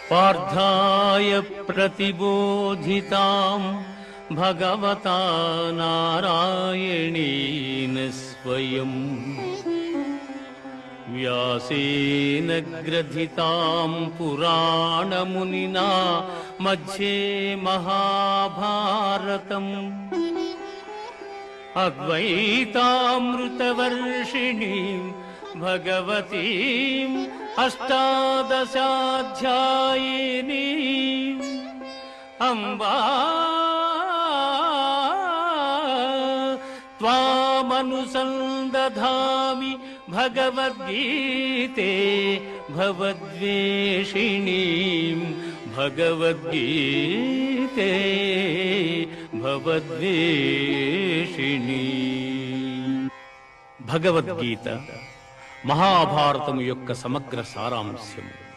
पार्थाय प्रतिबोधितां भगवता नारायणेन स्वयं व्यासेन ग्रथितां पुराणमुनिना मध्ये महाभारतम् अद्वैतामृतवर्षिणीं भगवतीम् अष्टादशाध्यायिनीम् अम्बा त्वामनुसन्दधामि भगवद्गीते भवद्वेषिणीं भगवद्गीते भवद्वेषिणी। భగవద్గీత మహాభారతము యొక్క సమగ్ర సారాంశము.